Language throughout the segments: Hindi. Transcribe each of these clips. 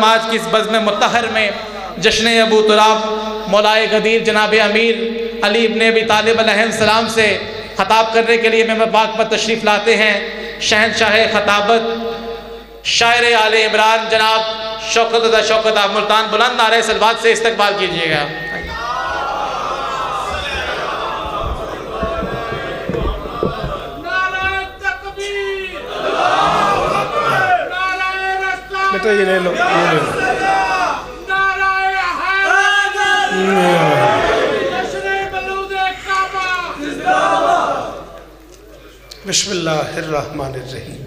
आज की इस बज़्म मुत्तहर में जश्न अबू तुराब मौलाए गदीर जनाब अमीर अली इब्न अबी तालिब अलैहिस्सलाम से ख़ताब करने के लिए मेहमान पाक पर तशरीफ़ लाते हैं शहनशाह ख़ताबत शायर आले इमरान जनाब शौकत मुल्तान बुलंद नारे सलवात से इस्तकबाल कीजिएगा। बेटा ये ले लो, बिस्मिल्लाहिर्रहमानिर्रहीम।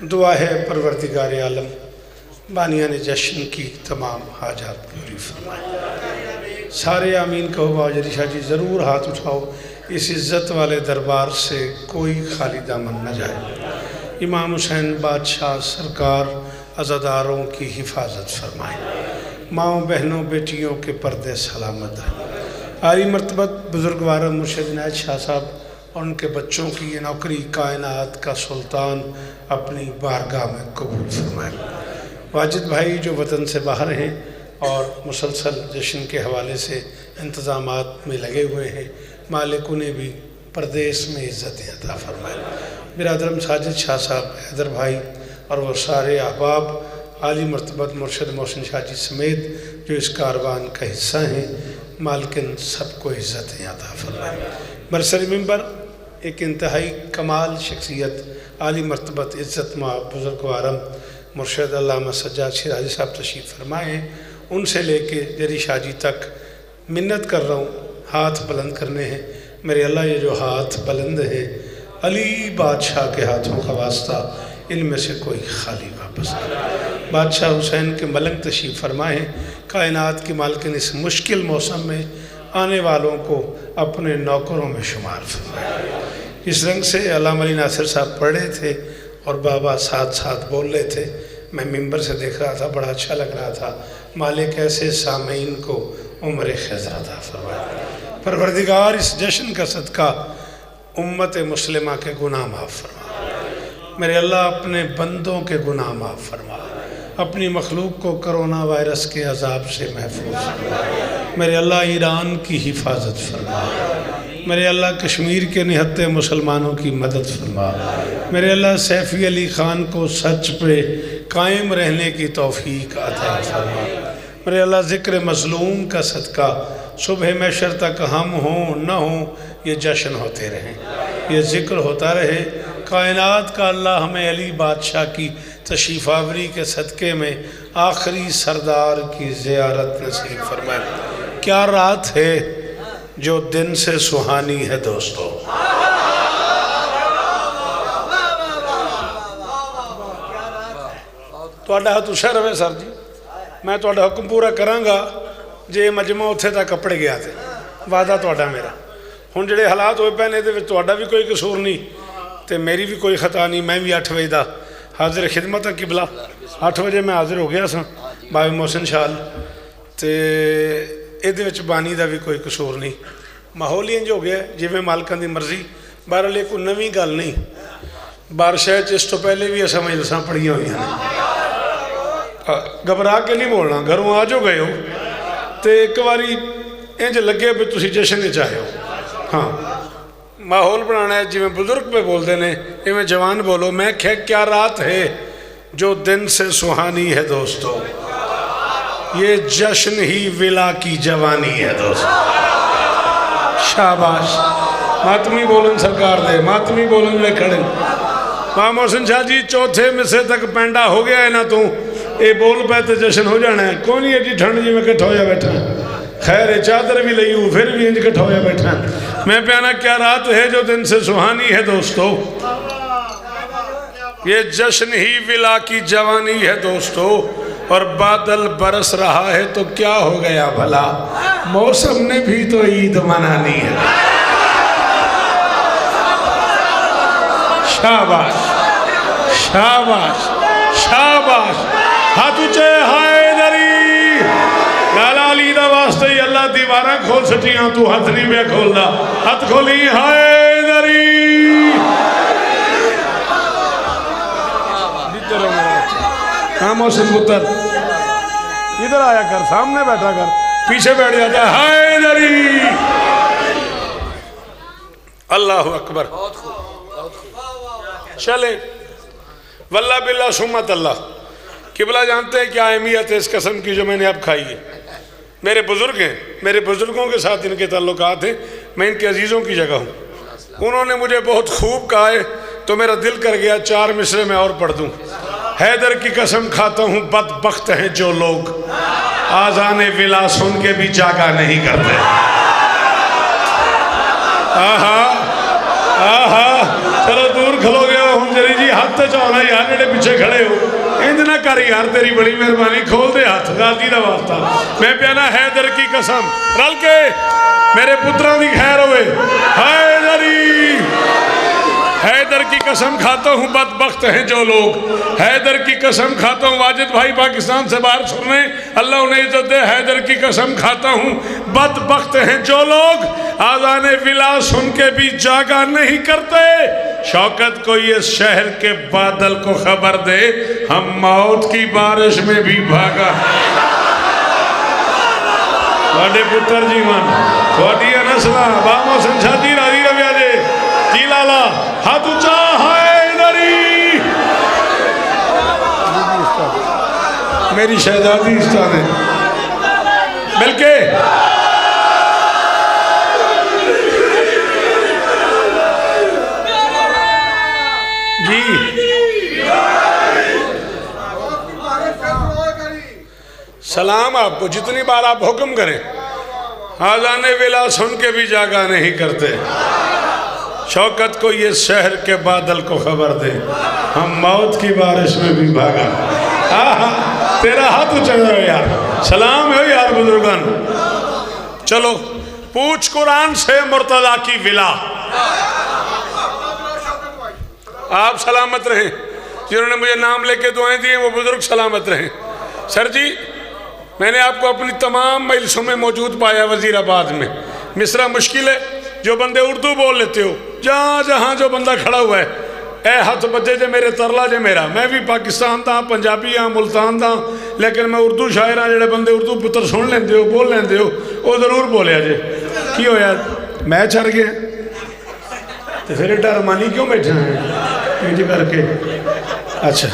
दुआ है परवरदिगार आलम बानियान जश्न की तमाम हाजात पूरी फरमाए। सारे आमीन कहो। बाजरी शाह जी ज़रूर हाथ उठाओ। इस इज़्ज़त वाले दरबार से कोई खाली दामन न जाए। इमाम हुसैन बादशाह सरकार अज़ादारों की हिफाजत फरमाए। माओं बहनों बेटियों के पर्दे सलामत रहें। आली मर्तबत बुज़ुर्गवार मुर्शिद इनायत शाह साहब और उनके बच्चों की ये नौकरी कायनात का सुल्तान अपनी बारगाह में कबूल फरमाए। वाजिद भाई जो वतन से बाहर हैं और मुसलसल जश्न के हवाले से इंतज़ामात में लगे हुए हैं, मालिक उन्हें भी परदेश में इज़्ज़त अता फरमाए। बिरादरम साजिद शाह साहब, हैदर भाई और वो सारे अहबाब आली मर्तबत मुर्शिद मोहसिन शाह जी समेत जो इस कारवान का हिस्सा हैं, मालकिन सबको इज़्ज़त अता फरमाए। बरसर मिंबर एक इंतहाई कमाल शख्सियत आली मर्तबत इज़्ज़त माँ बुज़ुर्ग वारम मुर्शिद अल्लामा सज्जाद शिराजी साहब तशरीफ़ फरमाए। उनसे लेके जरी शाह जी तक मिन्नत कर रहा हूँ, हाथ बुलंद करने हैं। मेरे अल्लाह ये जो हाथ बुलंद है अली बादशाह के हाथों का वास्ता, इनमें से कोई खाली वापस नहीं। बादशाह हुसैन के मलंग तशरीफ़ फरमाएँ। कायनात की मालकिन इस मुश्किल मौसम में आने वालों को अपने नौकरों में शुमार फरमाए। इस रंग से अल्लामा अली नासिर साहब पढ़ रहे थे और बाबा साथ साथ बोल रहे थे। मैं मिंबर से देख रहा था, बड़ा अच्छा लग रहा था। मालिक ऐसे सामीन को उम्र ख़ैज़ अता फरमाए। परवरदिगार इस जश्न का सदका उम्मत मुस्लिमा के गुनाह माफ़ फरमा। मेरे अल्लाह अपने बंदों के गुनाह माफ़ फरमा। अपनी मखलूक को कोरोना वायरस के अजाब से महफूज फरमा। मेरे अल्लाह ईरान की हिफाजत फरमा। मेरे अल्लाह कश्मीर के निहत्ते मुसलमानों की मदद फरमा। मेरे अल्लाह सैफ़ी अली ख़ान को सच पे कायम रहने की तौफ़ीक अता फरमा। मेरे अल्लाह ज़िक्र मज़लूम का सदका सुबह महशर तक हम हों न हों ये जश्न होते रहें, ये ज़िक्र होता रहे। कायनात का अल्लाह हमें अली बादशाह की तशरीफ़ आवरी के सदक़े में आखिरी सरदार की ज़ियारत नसीब फरमाए। क्या रात है जो दिन से सुहानी है दोस्तों। तुहाडा हाथ उछा रहे सर जी, मैं तुहाडा हुक्म पूरा करांगा जे मजमा उत्थे तक कपड़े गया थे। वादा तुहाडा मेरा। हुण जिहड़े हालात होए पे ने इहदे विच तुहाडा भी कोई कसूर नहीं ते मेरी भी कोई खता नहीं। मैं भी 8 बजे का हाजिर खिदमत है किबला। 8 बजे मैं हाजिर हो गया सा बाबे मोहसिन शाल ते इहदे विच बानी का भी कोई कसूर नहीं। माहौल ही इंज हो गया जिवें मालकां दी मर्जी। बहरहाल कोई नवीं गल नहीं। बारिश इस तो पहले भी असां मजलिसां पढ़ियां हुई हैं। घबरा के नहीं बोलना, घरों आ जो गए हो तो एक बारी इंज लगे भी तुसीं जश्न च आए हो। हाँ, माहौल बनाना है जिवें बुजुर्ग पे बोलते हैं इवें जवान बोलो। मैं क्या रात है जो दिन से सुहानी है दोस्तों, ये जश्न ही विला की जवानी है दोस्तों। शाबाश। मातमी बोलन सरकार दे, मातमी बोलन में खड़े। मां मोहसिन शाह जी चौथे मिसे तक पैंडा हो गया है ना तू ये बोल पे तो जश्न हो जाना है। कौन ही एडी ठंड जी में कट्ठा होया बैठा। खैर चादर भी लई हूँ फिर भी इंज कट्ठा होया बैठा। मैं प्याना क्या रात है जो दिन से सुहानी है दोस्तों, ये जश्न ही विला की जवानी है दोस्तों। और बादल बरस रहा है तो क्या हो गया भला, मौसम ने भी तो ईद मनानी है। शाबाश शाबाश शाबाश। हाथ ऊंचे हाय दरी लाला अली दा वास्ते ही अल्लाह दीवारा खोल सटियां तू हाथ नहीं पे खोलदा। हाथ खोली हाय दरी। हाँ मोहसिन पुत्र इधर आया कर, सामने बैठा कर, पीछे बैठ जाता है हैदरी। अल्लाह अकबर। चले वल्लाह बिल्लाह सुम्मत अल्लाह। किबला जानते हैं क्या अहमियत है इस कसम की जो मैंने अब खाई है? मेरे बुजुर्ग हैं, मेरे बुजुर्गों के साथ इनके ताल्लुकात हैं, मैं इनके अजीज़ों की जगह हूँ। उन्होंने मुझे बहुत खूब कहा है तो मेरा दिल कर गया 4 मिसरे में और पढ़ दूँ। हैदर की कसम खाता हूँ बदबख्त हैं जो लोग आज़ाने विला सुन के भी जागा नहीं करते। आहा आहा, चलो दूर खलोगे हो हम जरी जी, हाथ तो चाहना यार, जेडे पीछे खड़े हो इंज ना कर यार, तेरी बड़ी मेहरबानी, खोल दे हाथ, गाजी का वास्ता। मैं प्याना हैदर की कसम, रल के मेरे पुत्रों की खैर होवे। हैदरी, हैदर की कसम खाता हूँ बदबख्त हैं जो लोग, हैदर की कसम खाता हूँ। वाजिद भाई पाकिस्तान से बाहर सुनने, अल्लाह उन्हें इज्जत दे। हैदर की कसम खाता हूँ बदबख्त हैं जो लोग आज़ाने विला सुन के भी जागा नहीं करते। शौकत को ये शहर के बादल को खबर दे, हम मौत की बारिश में भी भागा। थोड़े पुत्र जीवन, थोड़ी नस्ल बामो संसादी राजी रव्या जे जी लाला, हाथ ऊंचा हैदरी। मेरी शहजादी उस्ताद है, मिलके जी। सलाम आपको, जितनी बार आप हुक्म करें। आज़ाने विला सुन के भी जागा नहीं करते। शौकत को ये शहर के बादल को खबर दे, हम मौत की बारिश में भी भागा। तेरा हाथ ऊंचा है यार, सलाम है यार बुजुर्गान। चलो पूछ कुरान से मुर्तज़ा की विला। आप सलामत रहें, जिन्होंने मुझे नाम लेके दुआएं दी हैं वो बुजुर्ग सलामत रहें। सर जी, मैंने आपको अपनी तमाम मजलिसों में मौजूद पाया वजीराबाद में। मिसरा मुश्किल है, जो बंदे उर्दू बोल लेते हो, जहाँ जहाँ जो बंदा खड़ा हुआ है, ए हथ बजे जे मेरे तरला जे मेरा। मैं भी पाकिस्तान था, पंजाबी हाँ, मुल्तान था, लेकिन मैं उर्दू शायर हाँ। जो बंदे उर्दू पुत्र सुन लेंदे हो, बोल लेंदे हो, वो जरूर बोलिया जे की होया मैच हार गया तो फिर डर मानी क्यों बैठा है इंज करके। अच्छा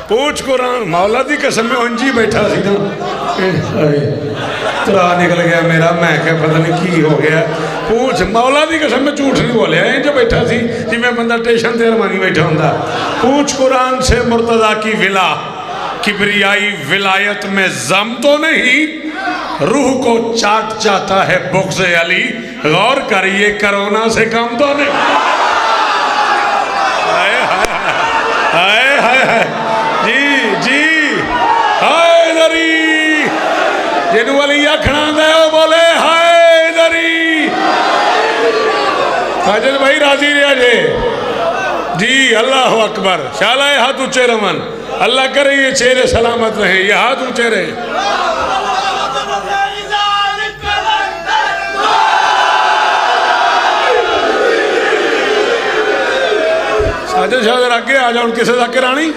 पूछ कुरान, मौला दी कसम में उंजी बैठा सी ना, तरा निकल गया मेरा। मैं क्या पता नहीं की हो गया। पूछ मौला दी कसम में झूठ नहीं बोलिया, इंज बैठा सी जिमें बंदा स्टेशन ते अरमानी बैठा होंदा। पूछ कुरान से मुर्तज़ा की विला, किबरियाई विलायत में जम तो नहीं, रूह को चाट जाता है बुग़्ज़ अली। गौर करिए कोरोना से कम तो नहीं। हाय हाय हाय हाय, जी जी हैदरी। जिन्हू अली आखना दे बोले हैदरी। साजिद भाई राजी रहा जे जी। अल्लाह अकबर। शाला हाथ ऊंचे रमन, अल्लाह करे ये चेहरे सलामत रहे, ये हाथ ऊंचे रहे। साजिद शाह आगे आ जाओ, किसे जाके रानी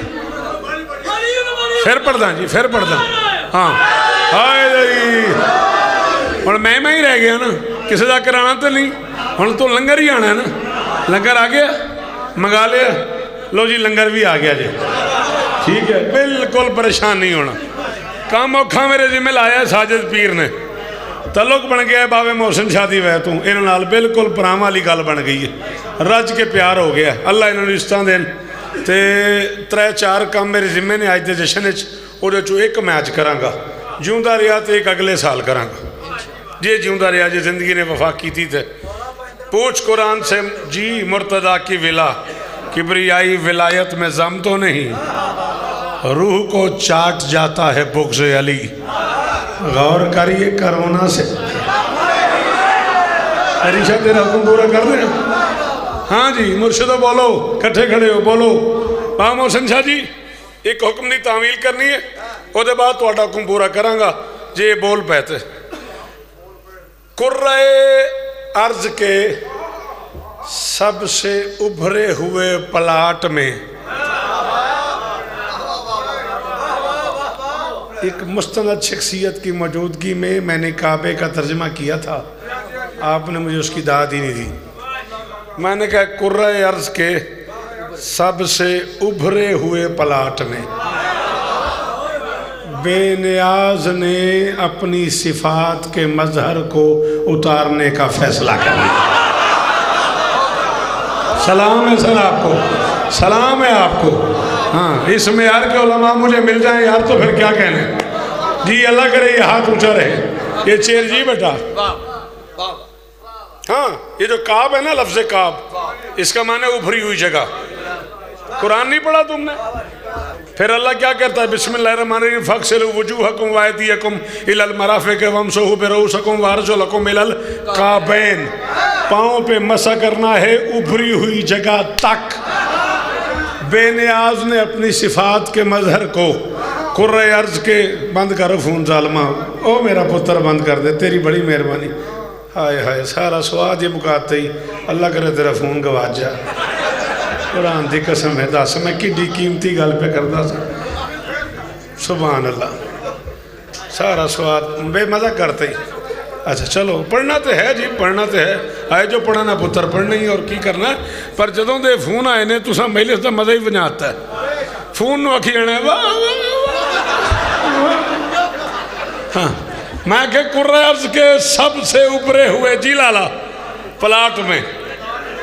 फिर पढ़दा जी, फिर पढ़दा। हाँ हाय हुण मैं ही रह गया ना, किसी का कराना तो नहीं। हुण तो लंगर ही आना है ना, लंगर आ गया, मंगा लिया, लो जी लंगर भी आ गया जी। ठीक है, बिल्कुल परेशान नहीं होना। काम औखा मेरे जिम्मे लाया साजिद पीर ने, तलुक बन गया बाबे मोहसिन शादी वै तू इन्हां नाल बिल्कुल परावां वाली गल बन गई है, रज के प्यार हो गया। अल्लाह इन्होंने रिश्ता देन। तो 3-4 काम मेरे जिम्मे ने अज के जश्न वो चो एक मैं अज कराँगा, जिंदा रहा तो एक अगले साल कराँगा जे जिंदा रहा, जे जिंदगी ने वफा की थी। पूछ कुरान से जी मुर्तज़ा की विला, किबरियाई विलायत में जम तो नहीं, रूह को चाट जाता है बुग़्ज़ अली। गौर करिए कोरोना से। हरीशा तेरा हुक्म पूरा कर रहे हैं। हाँ जी मुर्शिदो बोलो, कट्ठे खड़े हो बोलो। बाबा मोहसिन शाह जी एक हुक्म की तामील करनी है, उसके बाद तुहाडा हुक्म पूरा करांगा जे बोल पैते। कुर्रे अर्ज के सबसे उभरे हुए प्लाट में एक मुस्तनद शख्सियत की मौजूदगी में मैंने काबे का तर्जमा किया था, आपने मुझे उसकी दाद ही नहीं दी। मैंने कहा कुर्रे अर्ज़ के सबसे उभरे हुए पलाट में बेनियाज ने अपनी सिफात के मजहर को उतारने का फैसला कर लिया। सलाम है सर आपको, सलाम है आपको। हाँ, इस मेयार के उलमा मुझे मिल जाए यार तो फिर क्या कहने जी। अल्लाह करे ये हाथ ऊंचा रहे। ये चेर जी बेटा, हाँ ये जो काब है ना, लफ्ज़ काब, इसका माने उभरी हुई जगह। कुरान नहीं पढ़ा तुमने? फिर अल्लाह क्या कहता है, बिस्मिल्लाहिर्रहमानिर्रहीम फक्सिलू वुजूहकुम व अयदियकुम इलल मराफ़िक़ वमसहू बिरुऊसिकुम व अर्जुलकुम इलल काबैन। पाँव पे मसा करना है उभरी हुई जगह तक। बेनियाज ने अपनी सिफात के मजहर को कुर्रे अर्ज़ के बंद कर फ़ोन ज़ालिमा, ओ मेरा पुत्र बंद कर दे, तेरी बड़ी मेहरबानी। हाय हाय, सारा स्वाद ही मुकाते ही अल्लाह करे तेरा फ़ोन गवाच जा। कुरान की कसम है, दस मैं कि कीमती गल पे करता सा। सुभान अल्लाह, सारा स्वाद बेमज़ा करते ही। अच्छा चलो, पढ़ना तो है जी, पढ़ना तो है, आए जो पढ़ना पुत्र पढ़ना ही, और की करना। पर जदों दे फोन आए ने तुसा मेले का मज़ा ही बनाता है। फोन आखी जाना वाह। हाँ, मैं के कुर्रे अर्ज़ के सबसे उभरे हुए जी लाला प्लाट में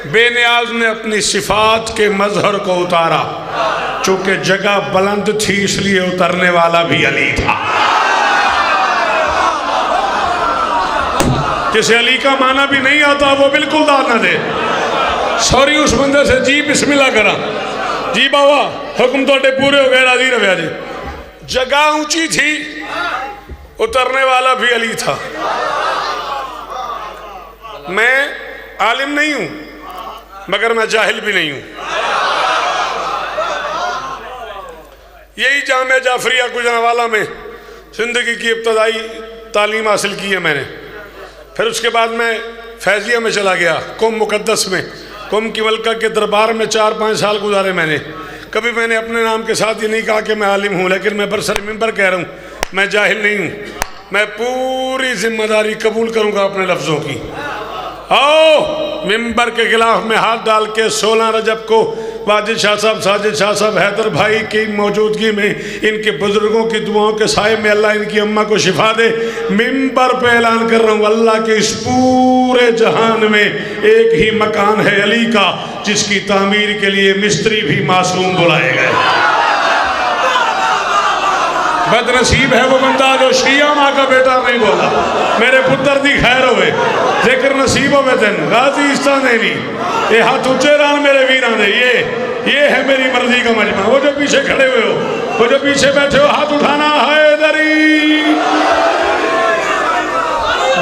बेनियाज ने अपनी सिफात के मजहर को उतारा। चूंकि जगह बुलंद थी इसलिए उतरने वाला भी अली था। जिसे अली का माना भी नहीं आता वो बिल्कुल दाद न दे। सॉरी उस बंदे से जी बिस्मिल्लाह करा जी बाबा, हुक्म तोड़े पूरे हो गए, राजी रव्या जी। जगह ऊंची थी, उतरने वाला भी अली था। मैं आलिम नहीं हूं मगर मैं जाहिल भी नहीं हूं। यही जामिया जाफरिया गुजरांवाला में जिंदगी की इब्तदाई तालीम हासिल की है मैंने। फिर उसके बाद मैं फैजिया में चला गया, कुम मुकद्दस में, कुम की मलका के दरबार में 4-5 साल गुजारे मैंने। कभी मैंने अपने नाम के साथ ये नहीं कहा कि मैं आलिम हूँ, लेकिन मैं बरसर मिंबर कह रहा हूँ, मैं जाहिल नहीं हूँ। मैं पूरी जिम्मेदारी कबूल करूँगा अपने लफ्ज़ों की। आओ मिंबर के खिलाफ में हाथ डाल के 16 रजब को वाजिद शाह साहब, साजिद शाह साहब, हैदर भाई की मौजूदगी में, इनके बुजुर्गों की दुआओं के साए में अल्लाह इनकी अम्मा को शिफा दे। मिंबर पे ऐलान कर रहा हूँ, अल्लाह के इस पूरे जहान में एक ही मकान है अली का, जिसकी तामीर के लिए मिस्त्री भी मासूम बुलाए गए। बदनसीब है वो बंदा जो शिया माँ का बेटा नहीं बोला। मेरे पुत्र दी खैर होवे, जिक्र नसीब होवे दिन गाजी इस्तान देनी। ये हाथ ऊंचे रान मेरे वीरां दे, ये है मेरी मर्जी का मजमा। वो जो पीछे खड़े हुए हो, वो जो पीछे बैठे हो, हाथ उठाना। हैदरी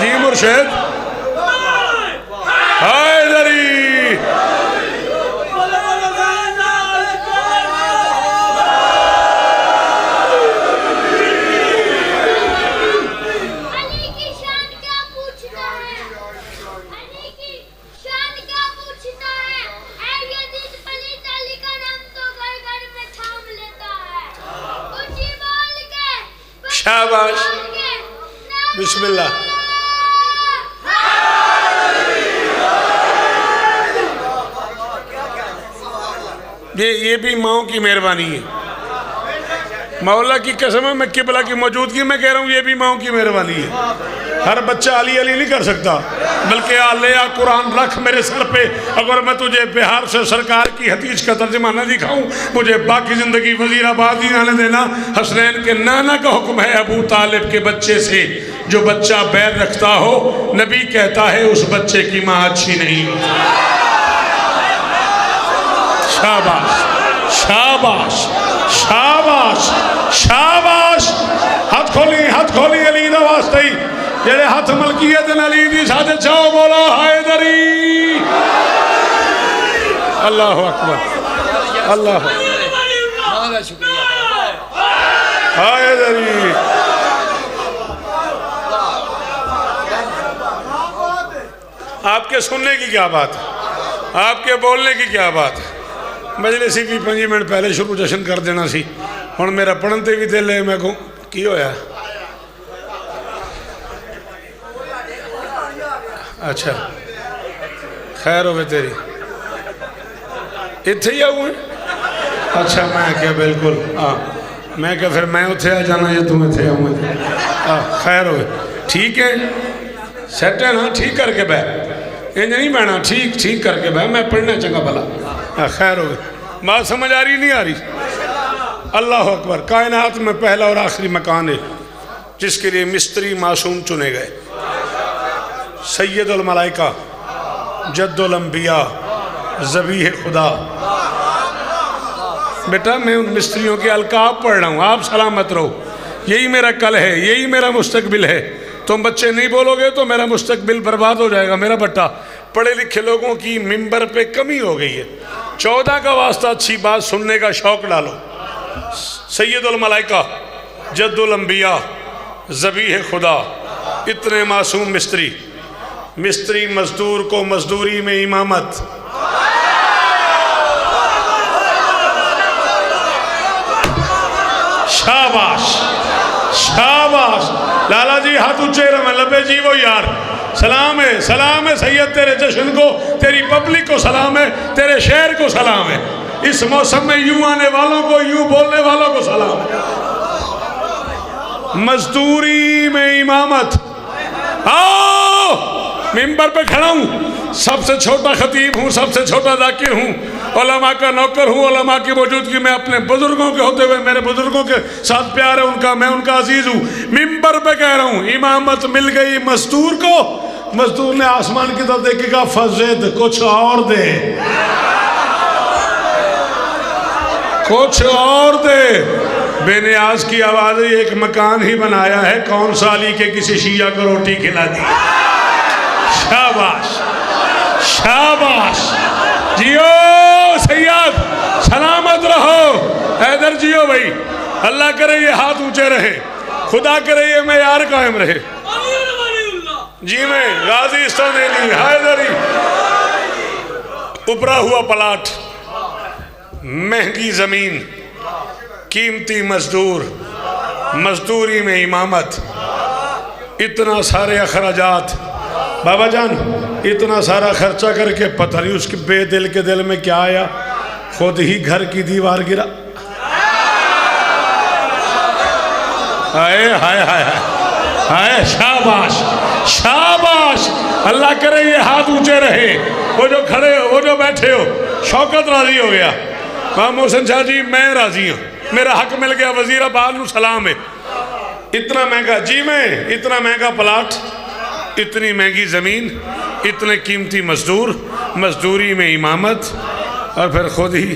जी मुर्शिद, हैदरी। शाबाश, बिस्मिल्लाह। ये भी माओ की मेहरबानी है। मौला की कसम है, मैं किबला की मौजूदगी में कह रहा हूँ, ये भी माओ की मेहरबानी है। हर बच्चा अली अली नहीं कर सकता, बल्कि आलिया कुरान रख मेरे सर पे। अगर मैं तुझे बिहार से सरकार की हदीस का तर्जमा न दिखाऊं, मुझे बाकी ज़िंदगी वज़ीराबाद ही आने देना। हसनैन के नाना का हुक्म है अबू तालिब के बच्चे से, जो बच्चा बैर रखता हो, नबी कहता है उस बच्चे की माँ अच्छी नहीं होती। शाबाश शाबाश शाबाश शाबाश। हाथ खोली अली दा वास्ते ही, जेड़े हाथ मलकीयत अली दी साथे चाओ, बोलो हैदरी। अल्लाह अकबर, अल्लाह हैदरी। आपके सुनने की क्या बात है, आपके बोलने की क्या बात है। मजलिसी भी 5 मिनट पहले शुरू जश्न कर देना सी। हुण मेरा पढ़न ते भी दिल है, मैं को की होया? अच्छा खैर होवे तेरी, इत्थे ही आऊँ? अच्छा मैं क्या बिल्कुल हाँ, मैं क्या फिर मैं उत्थे आ जाना या तू इत्थे आऊँ? खैर होवे, ठीक है सैट है ना, ठीक करके बह, इंज नहीं बहना, ठीक ठीक करके बह, मैं पढ़ना चंगा भला। खैर होवे, बात समझ आ रही नहीं आ रही? अल्लाह अकबर। कायनात में पहला और आखिरी मकान है जिसके लिए मिस्त्री मासूम चुने गए, सैयदुल मलाइका, जद्दुल अंबिया, ज़बीह खुदा। बेटा मैं उन मिस्त्रियों के अलकाब पढ़ रहा हूँ, आप सलामत रहो, यही मेरा कल है, यही मेरा मुस्तकबिल है। तुम बच्चे नहीं बोलोगे तो मेरा मुस्तकबिल बर्बाद हो जाएगा। मेरा बट्टा, पढ़े लिखे लोगों की मिंबर पे कमी हो गई है। 14 का वास्ता अच्छी बात सुनने का शौक डालो। सैयदुल मलाइका, जद्दुल अंबिया, ज़बीह खुदा, इतने मासूम मिस्त्री, मिस्त्री मजदूर को मजदूरी में इमामत। शाबाश शाबाश, लाला जी हाथ ऊंचे रहे, लबे जीवो यार, सलाम है सैयद, तेरे जश्न को, तेरी पब्लिक को सलाम है, तेरे शहर को सलाम है, इस मौसम में यूं आने वालों को, यूं बोलने वालों को सलाम है। मजदूरी में इमामत। आओ मिंबर पे खड़ा हूँ, सबसे छोटा खतीब हूँ, सबसे छोटा जाकिर हूँ, उलमा का नौकर हूँ। उलमा की मौजूदगी में अपने बुजुर्गों के होते हुए, मेरे बुजुर्गों के साथ प्यार है उनका, मैं उनका अजीज हूँ। मिंबर पे कह रहा हूँ, इमामत मिल गई मजदूर को। मजदूर ने आसमान की तरफ देखेगा, फजिद कुछ और दे, कुछ और दे। बेनियाज की आवाज, एक मकान ही बनाया है, कौन सा अली के किसी शिया को रोटी खिला दी। शाबाश शाबाश, जियो सैयद, सलामत रहो, हैदर जियो भाई। अल्लाह करे ये हाथ ऊंचे रहे, खुदा करे ये मेयार कायम रहे। जी में गाजी इस्तानेली, हैदरी, उपरा हुआ प्लाट, महंगी जमीन, कीमती मजदूर, मजदूरी में इमामत, इतना सारे अखराजात। बाबा जान इतना सारा खर्चा करके पता नहीं उसके बेदिल के दिल में क्या आया, खुद ही घर की दीवार गिरा। हाय हाय हाय हाय, शाबाश शाबाश, अल्लाह करे ये हाथ ऊंचे रहे। वो जो खड़े हो, वो जो बैठे हो, शौकत राजी हो गया, माम हुसैन शाह जी मैं राजी हूँ, मेरा हक मिल गया, वजीराबाद नू सलाम है। इतना महंगा, जी में इतना महंगा प्लाट, इतनी महंगी ज़मीन, इतने कीमती मजदूर, मजदूरी में इमामत, और फिर खुद ही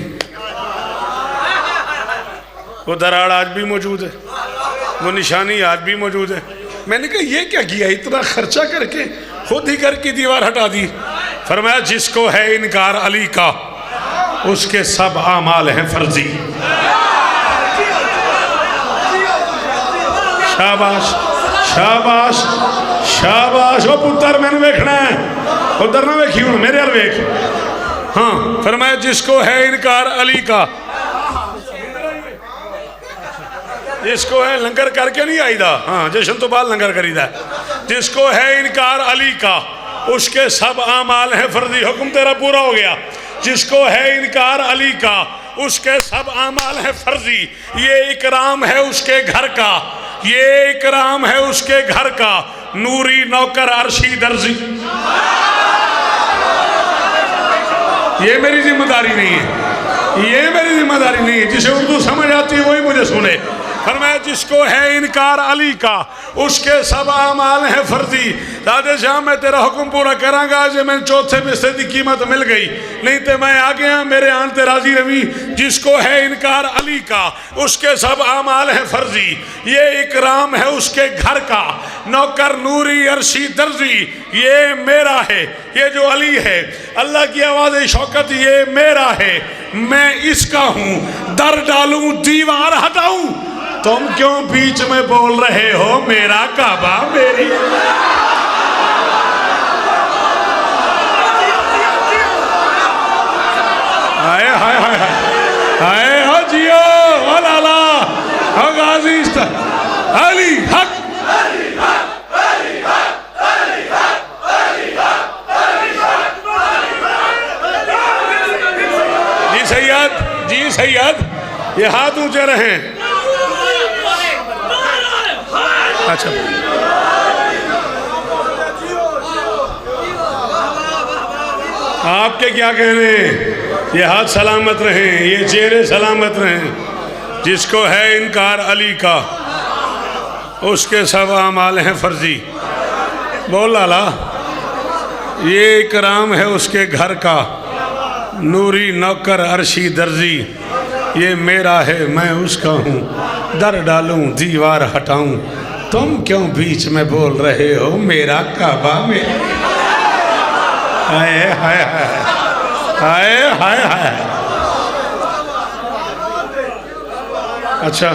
वो दराड़ आज भी मौजूद है, वो निशानी आज भी मौजूद है। मैंने कहा ये क्या किया, इतना खर्चा करके खुद ही घर की दीवार हटा दी। फरमाया जिसको है इनकार अली का, उसके सब आमाल हैं फर्जी। शाबाश शाबाश शाबाश। वो पुत्र मैंने देखना है, उधर ना वेखी हूँ, मेरे हाल वेख। हाँ फरमाया जिसको है इनकार अली का, जिसको है लंगर करके नहीं आई दा, हाँ जश्न तो बाद लंगर करीदा। जिसको है इनकार अली का, उसके सब आमाल हैं फर्जी। हुक्म तेरा पूरा हो गया। जिसको है इनकार अली का, उसके सब आमाल हैं फर्जी। ये इकराम है उसके घर का, ये इकराम है उसके घर का, नूरी नौकर अर्शी दर्जी। ये मेरी जिम्मेदारी नहीं है, ये मेरी जिम्मेदारी नहीं है। जिसे उर्दू समझ आती है वही मुझे सुने। फरमाया जिसको है इनकार अली का, उसके सब आमाल हैं फर्जी। दादे शाह मैं तेरा हुक्म पूरा करांगा। आज मैं चौथे हिस्से की कीमत मिल गई, नहीं तो मैं आ गया, मेरे आन ते राजी रवी। जिसको है इनकार अली का, उसके सब आमाल हैं फर्जी। ये इकराम है उसके घर का, नौकर नूरी अर्शी दर्जी। ये मेरा है, ये जो अली है, अल्लाह की आवाज़ शौकत, ये मेरा है, मैं इसका हूँ। दर डालूं दीवार हटाऊं, तुम क्यों बीच में बोल रहे हो मेरा काबा मेरी। हाय हाय हाय हाय, हो जियो, हो लाला, हो गाजी। अली हक। जी सैयद, जी सैयद, ये हाथ ऊंचे रहें। अच्छा, आपके क्या कहने, ये हाथ सलामत रहें, ये चेहरे सलामत रहें। जिसको है इनकार अली का, उसके सब अमाल हैं फर्जी। बोल लाला, ये इकराम है उसके घर का, नूरी नौकर अर्शी दर्जी। ये मेरा है मैं उसका हूँ, दर डालूं दीवार हटाऊं, तुम क्यों बीच में बोल रहे हो मेरा काबा में। हाय हाय हाय हाय हाय। अच्छा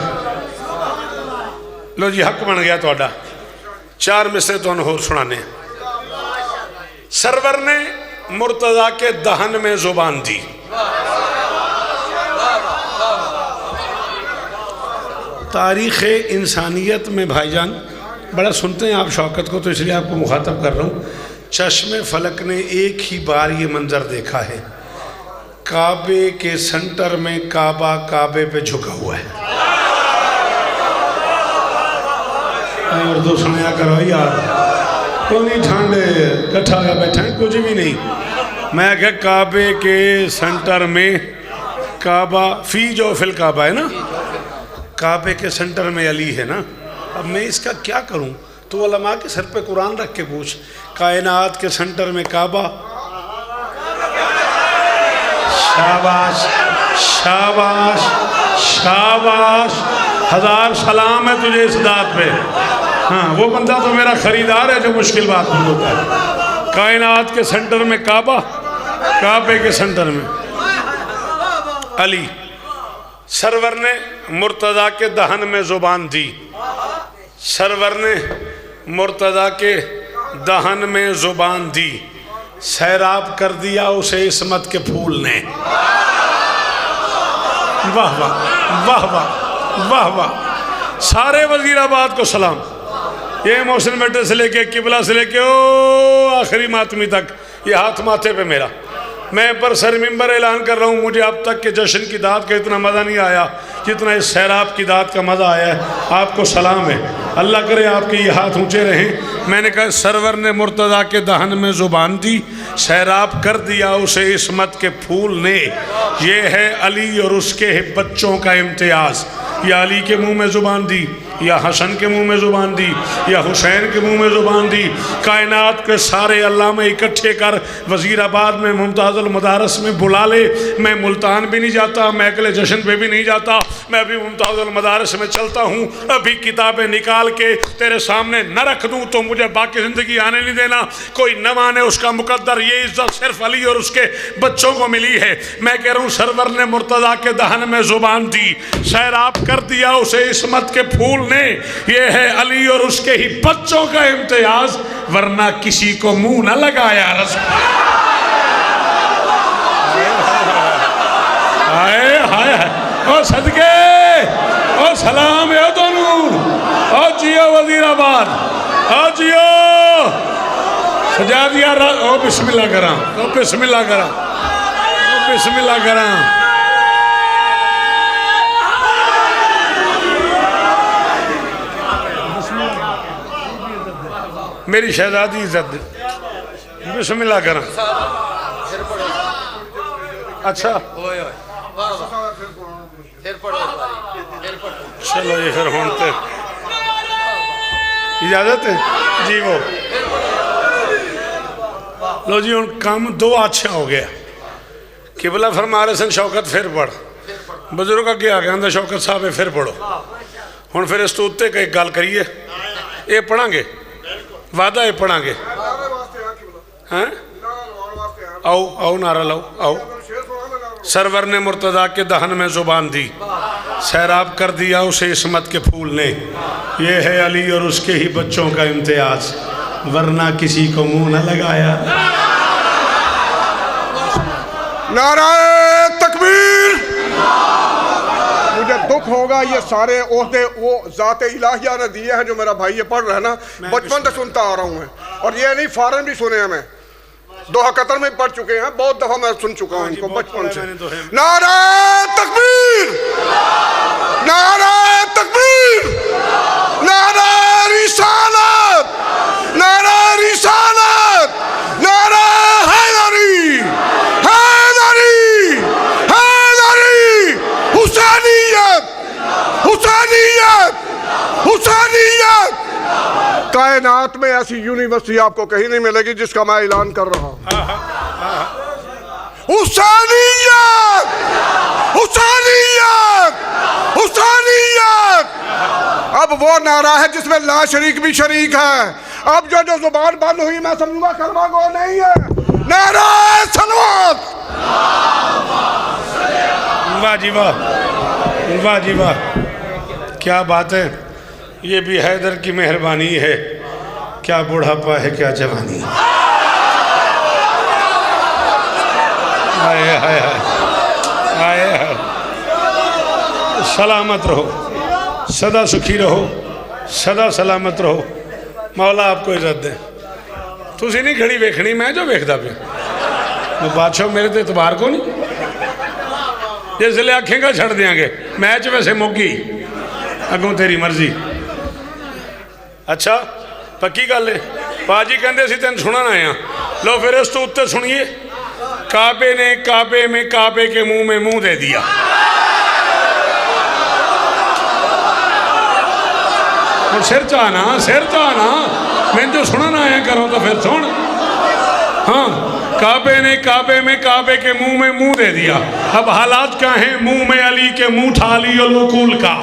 लो जी, हक बन गया थोड़ा। 4 मिसरे तो होर सुनाने। सरवर ने मुर्तजा के दहन में जुबान दी। तारीख़ इंसानियत में भाईजान बड़ा सुनते हैं आप शौकत को, तो इसलिए आपको मुखातब कर रहा हूँ। चश्मे फलक ने एक ही बार ये मंज़र देखा है, काबे के सेंटर में काबा काबे पे झुका हुआ है। उर्दू सुनाया करो यार, तो नहीं ठंडे कट्ठा होया बैठा है, कुछ भी नहीं। मैं क्या, काबे के सेंटर में काबा, फी जो फिल काबा है ना, काबे के सेंटर में अली है ना। अब मैं इसका क्या करूं? तो उलमा के सर पे कुरान रख के पूछ, कायनात के सेंटर में काबा। शाबाश शाबाश शाबाश, 1000 सलाम है तुझे इस दात पे। हाँ, वो बंदा तो मेरा खरीदार है जो मुश्किल बात नहीं होता है। कायनात के सेंटर में काबा, काबे के सेंटर में अली। सरवर ने मुर्तज़ा के दहन में ज़ुबान दी। सरवर ने मुर्तज़ा के दहन में ज़ुबान दी, सैराब कर दिया उसे इस्मत के फूल ने। वाह वाह वाह वाह वाह वाह। सारे वज़ीराबाद को सलाम। ये मोहसिन बेटे से लेके किबला से लेके ओ आखिरी मातमी तक, ये हाथ माथे पे मेरा। मैं पर सर मिंबर ऐलान कर रहा हूँ, मुझे अब तक के जश्न की दात का इतना मज़ा नहीं आया जितना इस सैराब की दात का मज़ा आया है। आपको सलाम है, अल्लाह करे आपके ये हाथ ऊंचे रहें। मैंने कहा, सरवर ने मुर्तज़ा के दहन में ज़ुबान दी, सैराब कर दिया उसे इस्मत के फूल ने। ये है अली और उसके बच्चों का इम्तियाज़। या अली के मुँह में ज़ुबान दी, या हसन के मुँह में ज़ुबान दी, या हुसैन के मुँह में ज़ुबान दी। कायनात के सारे अल्लाह में इकट्ठे कर वज़ीराबाद में मुमताज़ुल मदारस में बुला ले। मैं मुल्तान भी नहीं जाता, मैं अगले जश्न पे भी नहीं जाता, मैं अभी मुमताज़ुल मदारस में चलता हूँ। अभी किताबें निकाल के तेरे सामने न रख दूँ तो मुझे बाकी ज़िंदगी आने नहीं देना। कोई न माने उसका मुकद्दर, ये इज़्ज़त सिर्फ अली और उसके बच्चों को मिली है। मैं कह रहा हूँ, सरवर ने मुर्तज़ा के दहन में ज़ुबान दी, सैराब कर दिया उसे इस्मत के फूल ने। ये है अली और उसके ही बच्चों का इम्तियाज, वरना किसी को मुंह न लगाया। हाय हाय ओ सदके, ओ सलाम है दोनों, ओ जियो वज़ीराबाद, ओ जियो। सजा दिया ओ बिस्मिल्लाह करा, ओ बिस्मिल्लाह करा, ओ बिस्मिल्लाह करा। मेरी शहजादी इज्जत बिस्मिल्लाह करा। अच्छा चलो जी, फिर हुण ते इजाजत है जी। वो लो जी, हुण काम 2 अच्छा हो गया। किबला फरमा रहे सन शौकत फिर पढ़, बजुर्ग अगे आ गया शौकत साहब फिर पढ़ो। हुण फिर इस तो उत्ते कई गल करिए, ये पढ़ांगे, वादा है पढ़ांगे। हैं आओ आओ नारा लाओ आओ। सरवर ने मुर्तज़ा के दहन में ज़ुबान दी, सैराब कर दिया उसे इस्मत के फूल ने। ये है अली और उसके ही बच्चों का इम्तियाज, वरना किसी को मुंह न लगाया। नाराए तकबीर। मुझे 2 दुख होगा। ये सारे ओहदे वो ज़ात इलाहिया ने दिए हैं जो मेरा भाई ये पढ़ रहा है ना, बचपन से सुनता आ रहा हूँ मैं। और ये नहीं, फॉरन भी सुने हैं, मैं दोहा कतर में पढ़ चुके हैं, बहुत दफ़ा मैं सुन चुका हूँ इनको बचपन से। नारा तकबीर, नारा तकबीर, नारा रिसालत, नारा रिसालत, नारा हैदरी, हैदरी, हैदरी, हुसैनियत, हुसैनियत, हुसैनियत। कायनात में ऐसी यूनिवर्सिटी आपको कहीं नहीं मिलेगी जिसका मैं ऐलान कर रहा हूं। हुसैनियत, हुसैनियत, हुसैनियत। अब वो नारा है जिसमें ला शरीक भी शरीक है। अब जो जुबान बंद हुई मैं समझूंगा कलमा गो नहीं है। नारा सलवात। वाह जी वाह, वाह जी वाह, क्या बात है। ये भी हैदर की मेहरबानी है। क्या बुढ़ापा है, क्या जवानी है। आए हाय हाय, आए हाय। सलामत रहो, सदा सुखी रहो, सदा सलामत रहो। मौला आपको इज्जत दे। तुसी नहीं घड़ी वेखनी, मैं जो वेखदा पे बादशाह मेरे तो इतबार को नहीं। जिसले आखेंगा छड़ देंगे मैच, वैसे मुक्की अगों तेरी मर्जी। अच्छा पक्की गल है। पाजी कहते असीं तेन सुनन आए हैं। लो फिर इस तो उत्ते सुनिए। काबे ने काबे में काबे के मुंह में मुंह दे दिया। और सिर चाहना, सिर चाहना, मैं जो सुनन आया करो तो फिर सुन। हाँ, काबे ने काबे में काबे के मुंह में मुंह दे दिया। अब हालात क्या हैं? मुंह में अली के मुंह था अली और वकूल का,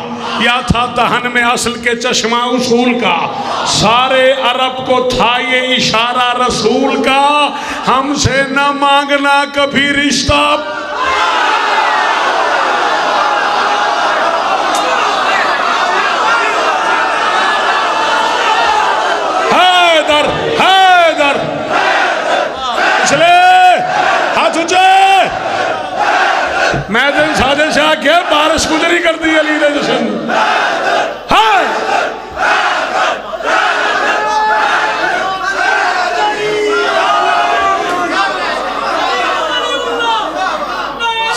या था दहन में असल के चश्मा उसूल का। सारे अरब को था ये इशारा रसूल का, हमसे न मांगना कभी रिश्ता। हैदर, हैदर, पिछले हाथ ऊंचे। मैं दिन सादे से आके बारिश गुजरी कर दी अली ने जश्न। हाँ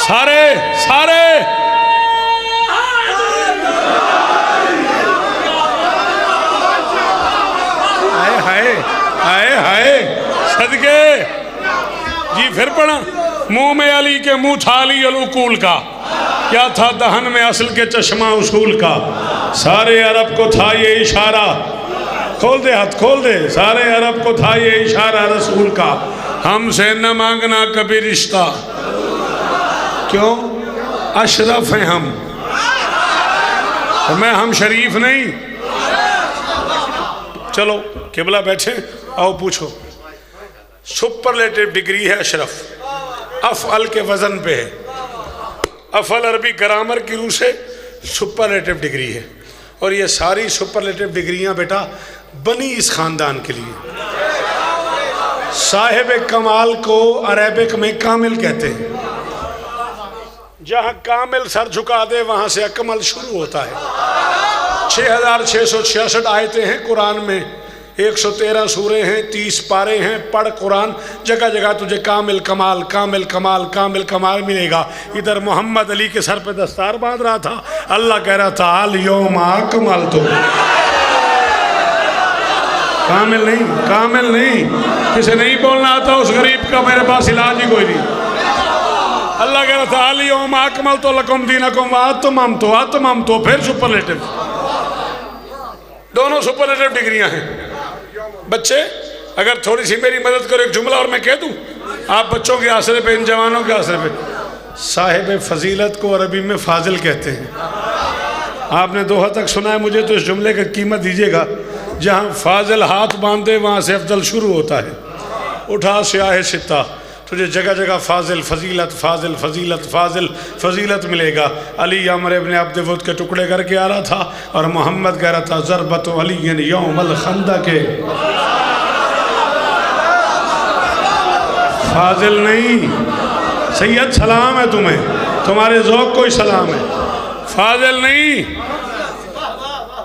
सारे सारे हाय हाय हाय हाय सदके जी। फिर पढ़ा। मुंह में अली के मुंह था अली अलूकूल का, क्या था दहन में असल के चश्मा उसूल का। सारे अरब को था ये इशारा, खोल दे हाथ खोल दे। सारे अरब को था ये इशारा रसूल का, हमसे न मांगना कभी रिश्ता। क्यों? अशरफ हैं हम, मैं हम शरीफ नहीं। चलो किबला बैठे, आओ पूछो। सुपरलेटिव डिग्री है अशरफ, अफअल के वजन पे है। अफअल अरबी ग्रामर की रूह से सुपरलेटिव डिग्री है। और ये सारी सुपरलेटिव डिग्रियां बेटा बनी इस खानदान के लिए। साहिब कमाल को अरेबिक में कामिल कहते हैं। जहाँ कामिल सर झुका दे वहाँ से अकमल शुरू होता है। 6666 आयतें हैं कुरान में, 113 सूरे हैं, 30 पारे हैं। पढ़ कुरान, जगह जगह तुझे कामिल कमाल, कामिल कमाल, कामिल कमाल मिलेगा। इधर मोहम्मद अली के सर पे दस्तार बांध रहा था, अल्लाह कह रहा था अल यौमा कमाल। तो कामिल नहीं, कामिल नहीं। किसे नहीं बोलना आता उस गरीब का मेरे पास इलाज ही कोई नहीं। अल्लाह कह रहा था अल यौमा अकमल तो लकुम दीनकुम आत्मम तो आत्मम तो। फिर सुपरलेटिव, दोनों सुपरलेटिव डिग्रियां हैं। बच्चे अगर थोड़ी सी मेरी मदद करो, एक जुमला और मैं कह दूं, आप बच्चों के आसरे पे, इन जवानों के आसरे पे। साहिब फजीलत को अरबी में फाजिल कहते हैं। आपने दोहा तक सुना है, मुझे तो इस जुमले की कीमत दीजिएगा। जहाँ फाजिल हाथ बांधे वहाँ से अफजल शुरू होता है। उठा स्याह सित्ता, तुझे जगह जगह फाजिल फजीलत फाजिल फजीलत फाजिल फजीलत मिलेगा। अली अमर इब्न अब्द वुद के टुकड़े करके आ रहा था और मोहम्मद कह रहा था ज़रबत अली यौमल खंदक। फाजिल नहीं, सैयद सलाम है तुम्हें, तुम्हारे ज़ौक़ को ही सलाम है। फाजिल नहीं,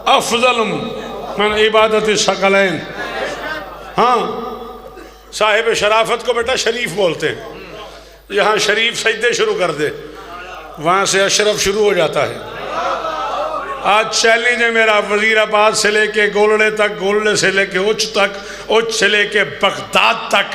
अफजल मन इबादत शकलैन। हाँ, साहिब शराफत को बेटा शरीफ बोलते हैं। यहाँ शरीफ सजदे शुरू कर दे, वहाँ से अशरफ शुरू हो जाता है। आज चैलेंज है मेरा, वजीराबाद से लेके गोलड़े तक, गोलड़े से लेके उच्च तक, उच्च से लेके बगदाद तक।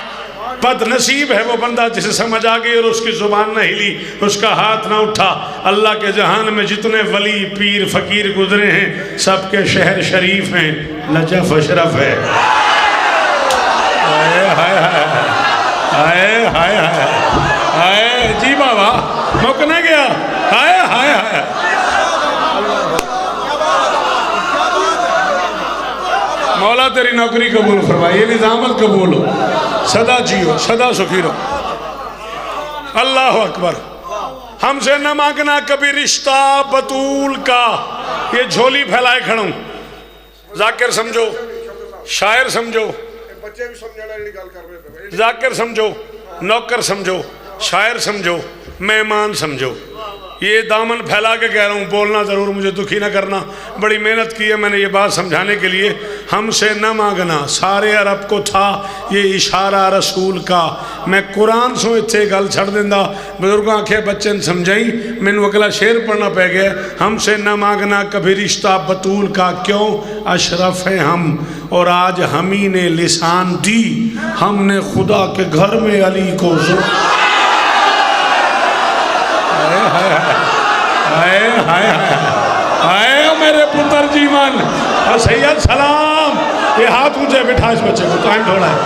बदनसीब है वो बंदा जिसे समझ आ गई और उसकी जुबान न हिली, उसका हाथ ना उठा। अल्लाह के जहान में जितने वली पीर फकीर गुजरे हैं, सबके शहर शरीफ हैं, नजफ अशरफ है। हाय हाय हाय हाय हाय हाय जी बाबा, मुकने गया। हाय हाय हाय, मौला तेरी नौकरी कबूल फरमाए, ये निजामत कबूल हो, सदा जियो, सदा सुखी रहो। अल्लाह अकबर। हमसे न मांगना कभी रिश्ता बतूल का, ये झोली फैलाए खड़ा हूं। जाकिर समझो, शायर समझो, बच्चे भी समझने गल कर रहे थे। जाकिर समझो, नौकर समझो, शायर समझो, मेहमान समझो। ये दामन फैला के कह रहा हूँ, बोलना ज़रूर, मुझे दुखी ना करना। बड़ी मेहनत की है मैंने ये बात समझाने के लिए। हमसे न मांगना, सारे अरब को था ये इशारा रसूल का। मैं कुरान सो इत्थे गल छड़ दिंदा, बजुर्ग आखे बच्चे ने समझाई, मैनू अगला शेर पढ़ना पै गया। हमसे न मांगना कभी रिश्ता बतूल का, क्यों अशरफ हैं हम और आज हम ही ने लिसान दी। हमने खुदा के घर में अली को हाय हाय हाय मेरे पुत्र जीवन और सैयद सलाम। ये हाथ ऊंचे बिठा इस बच्चे को, टाइम थोड़ा है।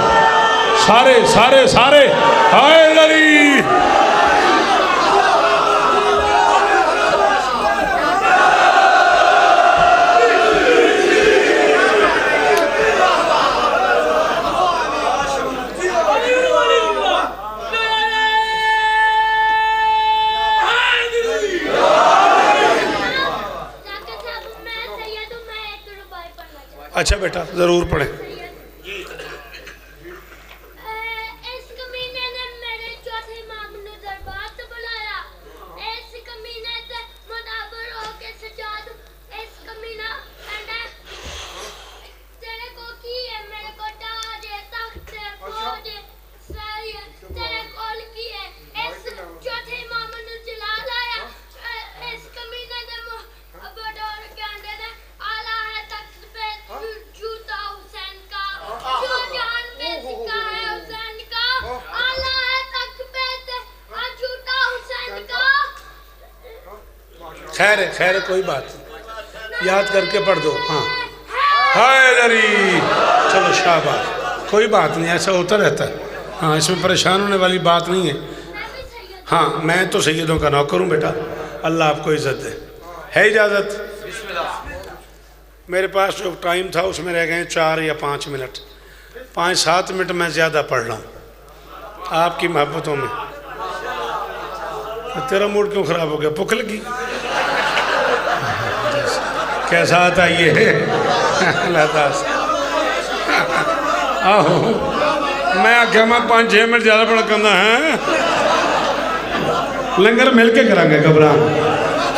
सारे सारे सारे हाय लड़ी। अच्छा बेटा जरूर पढ़े। खैर है, खैर है, कोई बात नहीं, याद करके पढ़ दो। हाँ हाय दरी, चलो शाबाश, कोई बात नहीं, ऐसा होता रहता है। हाँ, इसमें परेशान होने वाली बात नहीं है। हाँ, मैं तो सैयदों का नौकर हूँ बेटा, अल्लाह आपको इज़्ज़त दे। है इजाज़त? मेरे पास जो टाइम था उसमें रह गए 4 या 5 मिनट। 5-7 मिनट मैं ज़्यादा पढ़ रहा हूँ आपकी मोहब्बतों में। तेरा मूड क्यों ख़राब हो गया? भूख लगी? कैसा आता ये आहो, मैं आख्या मैं 5-6 मिनट ज़्यादा पढ़ कहना है। लंगर मिल के करांगे, घबरा।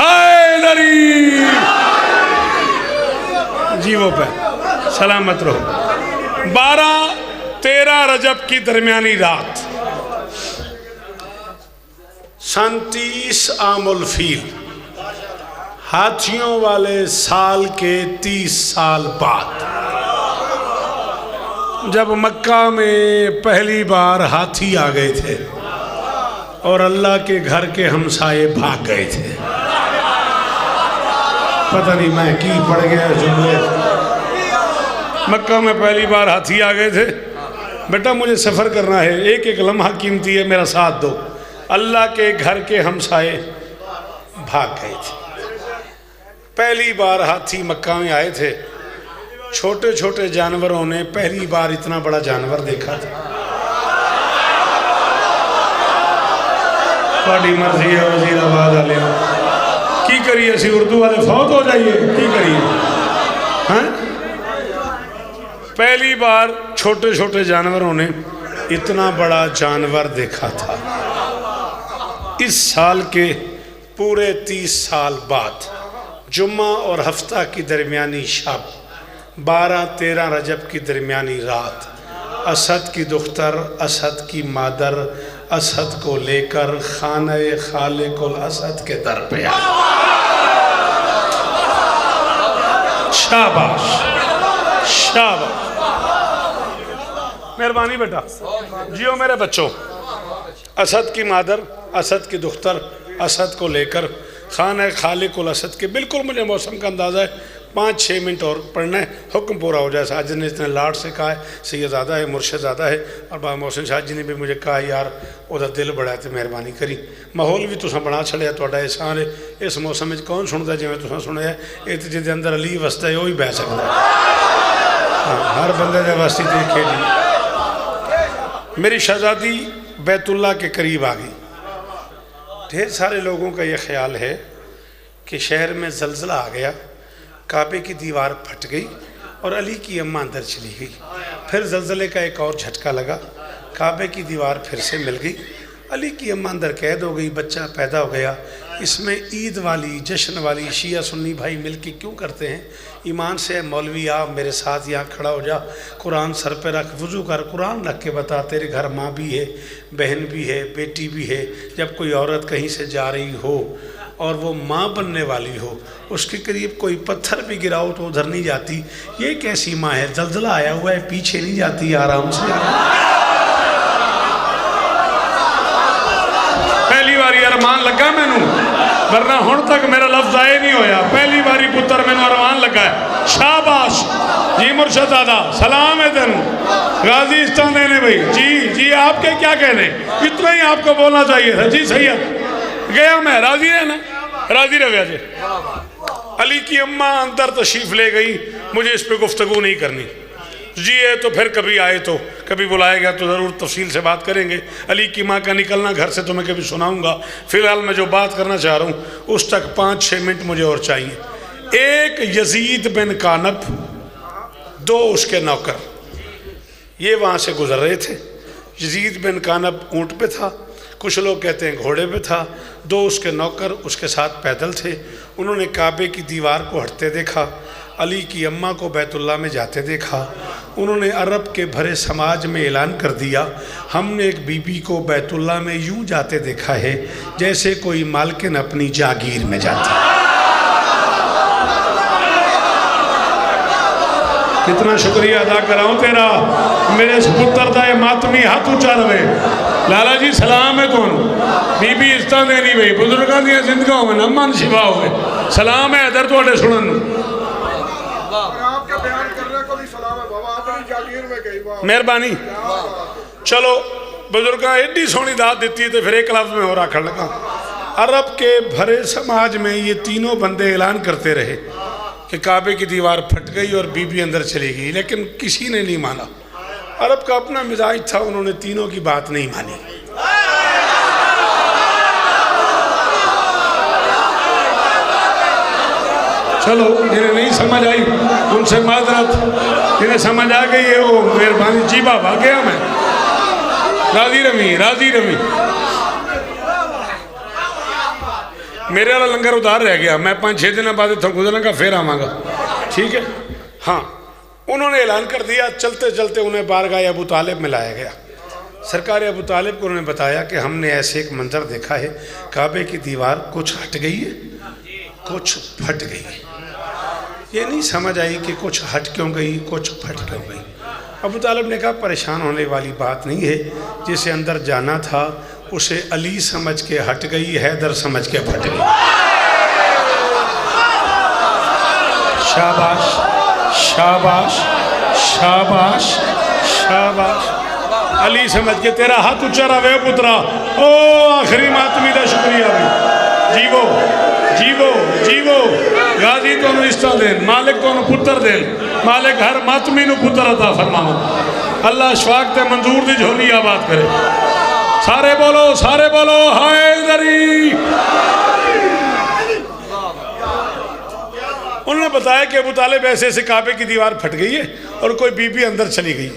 हाय लरी जीवो पे सलामत रहो। 12-13 रजब की दरमियानी रात, 37 आमुल फील, हाथियों वाले साल के 30 साल बाद, जब मक्का में पहली बार हाथी आ गए थे और अल्लाह के घर के हमसाये भाग गए थे। पता नहीं मैं की पड़ गया जुमले। मक्का में पहली बार हाथी आ गए थे। बेटा मुझे सफ़र करना है, एक एक लम्हा कीमती है, मेरा साथ दो। अल्लाह के घर के हमसाये भाग गए थे। पहली बार हाथी मक्का में आए थे। छोटे छोटे जानवरों ने पहली बार इतना बड़ा जानवर देखा था। थोड़ी मर्जी है वजीराबाद वाले की करिए, असी उर्दू वाले फौत हो जाइए की करिए। हाँ, पहली बार छोटे छोटे जानवरों ने इतना बड़ा जानवर देखा था। इस साल के पूरे 30 साल बाद जुम्मा और हफ्ता की दरमियानी शब, 12-13 रजब की दरमियानी रात, असद की दुख्तर, असद की मादर, असद को लेकर खाना खालिकुल असद के दर पे आ। शाबाश शाबाश, मेहरबानी बेटा, जियो मेरे बच्चों। असद की मादर, असद की दुख्तर, असद को लेकर खाना खालिकुल असद के, बिल्कुल मुझे मौसम का अंदाज़ा है, 5-6 मिनट और पढ़ना है, हुक्म पूरा हो जाए। साजिद ने इतने लाड से कहा है, सैयदज़ादा है, मुर्शदादा है, और बाबा मोहसिन शाह जी ने भी मुझे कहा यार ओदा दिल बड़ा है तो मेहरबानी करी। माहौल भी तुसां बना छड़िया, तुहाडा एहसान है। इस मौसम में कौन सुनता जिवें तुसां सुनिया, ये तो जिहदे अंदर अली वसदा है वही बह सकता है। हाँ, हर बंदे दे वास्ते देखे जी। मेरी शहजादी बैतुल्ला के करीब आ गई। ढेर सारे लोगों का ये ख्याल है कि शहर में जलजला आ गया, काबे की दीवार फट गई और अली की अम्मा अंदर चली गई। फिर जलजले का एक और झटका लगा, काबे की दीवार फिर से मिल गई, अली की अम्मा अंदर कैद हो गई, बच्चा पैदा हो गया। इसमें ईद वाली, जश्न वाली शिया सुन्नी भाई मिल के क्यों करते हैं? ईमान से मौलवी आप मेरे साथ यहाँ खड़ा हो जा, कुरान सर पे रख, वज़ू कर, कुरान रख के बता, तेरे घर माँ भी है, बहन भी है, बेटी भी है। जब कोई औरत कहीं से जा रही हो और वो माँ बनने वाली हो, उसके करीब कोई पत्थर भी गिराओ तो उधर नहीं जाती। ये कैसी माँ है? जलजला आया हुआ है, पीछे नहीं जाती आराम से। पहली बारी अरमान लगा मैनू, वरना हुण तक मेरा लफ्ज आए नहीं होया। पहली बारी पुत्र मैनू अरमान लगा है। शाबाश जी मुर्शदादा, सलाम है तेनू। गाजी इस्तान देने भाई जी जी, आपके क्या कहने, इतना ही आपको बोलना चाहिए था जी। सैयद गया मैं, राजी है ना? राजी रह गया जी। अली की अम्मा अंदर तशरीफ ले गई, मुझे इस पर गुफ्तगू नहीं करनी जी है, तो फिर कभी आए तो कभी बुलाएगा तो ज़रूर तफसील से बात करेंगे। अली की माँ का निकलना घर से तो मैं कभी सुनाऊंगा। फ़िलहाल मैं जो बात करना चाह रहा हूँ उस तक 5-6 मिनट मुझे और चाहिए। एक यजीद बिन कानब, 2 उसके नौकर, ये वहाँ से गुजर रहे थे। यजीद बिन कानब ऊँट पे था, कुछ लोग कहते हैं घोड़े पे था। 2 उसके नौकर उसके साथ पैदल थे। उन्होंने काबे की दीवार को हटते देखा, अली की अम्मा को बैतुल्ला में जाते देखा। उन्होंने अरब के भरे समाज में ऐलान कर दिया, हमने एक बीबी को बैतुल्ला में यूं जाते देखा है जैसे कोई मालकिन अपनी जागीर में जाती। कितना शुक्रिया अदा कराऊं तेरा, मेरे पुत्र का ये मातमी हाथ ऊंचा रहे। लाला जी सलाम है तुम, बीबी इज्जत देनी भाई, बुजुर्गों दी जिंदगा हो, अमन शिवा हो, सलाम है इधर थोड़े सुनन। मेहरबानी। चलो बुजुर्ग एडी सोहनी दात दी तो फिर एक लफ्ज में और आखन लगा। अरब के भरे समाज में ये तीनों बंदे ऐलान करते रहे कि काबे की दीवार फट गई और बीबी अंदर चली गई, लेकिन किसी ने नहीं माना। अरब का अपना मिजाज था, उन्होंने तीनों की बात नहीं मानी। चलो जिन्हें नहीं समझ आई उनसे माजरत, जिन्हें समझ आ गई है वो मेहरबानी। जी बाबा गया मैं, राजी रवी, राजी रवी। मेरे वाला लंगर उधार रह गया, मैं 5-6 दिन बाद इतना गुजरांगा, फिर आवांगा, ठीक है। हाँ, उन्होंने ऐलान कर दिया। चलते चलते उन्हें बारगाह अबू तालिब में लाया गया। सरकार अबू तालिब को उन्होंने बताया कि हमने ऐसे एक मंजर देखा है, काबे की दीवार कुछ हट गई है, कुछ फट गई है। ये नहीं समझ आई कि कुछ हट क्यों गई, कुछ फट क्यों गई। अबू तालिब ने कहा परेशान होने वाली बात नहीं है, जिसे अंदर जाना था उसे अली समझ के हट गई, हैदर समझ के फट गई। शाबाश शाबाश शाबाश शाबाश। अली समझ के तेरा हाथ ऊंचा रहे पुत्रा। ओ आखिरी मातमी का शुक्रिया भाई, जीवो जीवो जीवो। गाजी तो रिश्ता देन, मालिक तो पुत्र देन, मालिक हर मातमी नू पुत्र अता फरमाओ। अल्लाह शवाक ते मंजूर दी झोली आबाद करे। सारे बोलो हाय दरी। उन्होंने बताया कि अबू तालिब ऐसे ऐसे काबे की दीवार फट गई है और कोई बीबी अंदर चली गई है।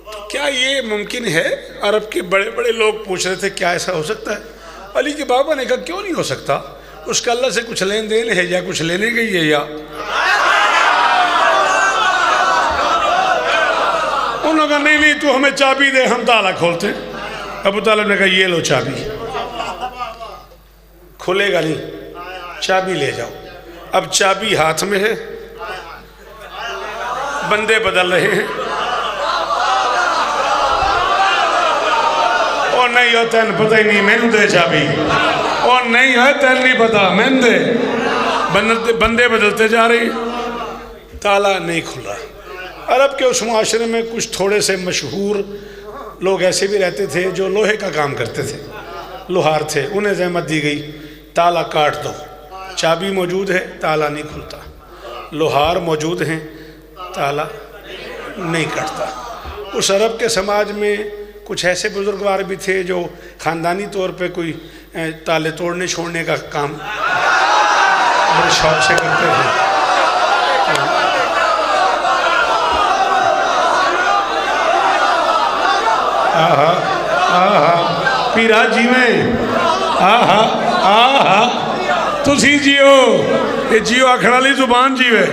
तो क्या ये मुमकिन है? अरब के बड़े बड़े लोग पूछ रहे थे क्या ऐसा हो सकता है? अली के बाबा ने कहा क्यों नहीं हो सकता, उसका अल्लाह से कुछ लेन देन है या कुछ लेने गई है? या उन्होंने कहा नहीं नहीं, तू हमें चाबी दे, हम ताला खोलते हैं। अबू तालिब ने कहा ये लो चाबी। खुलेगा नहीं, चाबी ले जाओ। अब चाबी हाथ में है, बंदे बदल रहे हैं। और नहीं हो तेन पता ही नहीं, मैंने दे चाबी। और नहीं है तेन नहीं पता, मैंने दे। बंदे बदलते जा रहे हैं, ताला नहीं खुला। अरब के उस मुआशरे में कुछ थोड़े से मशहूर लोग ऐसे भी रहते थे जो लोहे का काम करते थे, लोहार थे। उन्हें जहमत दी गई, ताला काट दो। चाबी मौजूद है, ताला नहीं खुलता। लोहार मौजूद हैं, ताला नहीं कटता। उस अरब के समाज में कुछ ऐसे बुजुर्गवार भी थे जो ख़ानदानी तौर पे कोई ताले तोड़ने छोड़ने का काम बड़े शौक से करते थे। आहा आहा पीरा जी में आहा आहा तुसी जियो, ये जियो आखड़ वाली जुबान जीवे।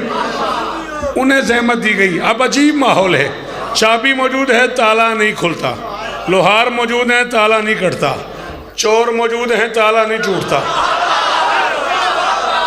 उन्हें जहमत दी गई। अब अजीब माहौल है, चाबी मौजूद है, ताला नहीं खुलता। लोहार मौजूद है, ताला नहीं कटता। चोर मौजूद हैं, ताला नहीं टूटता।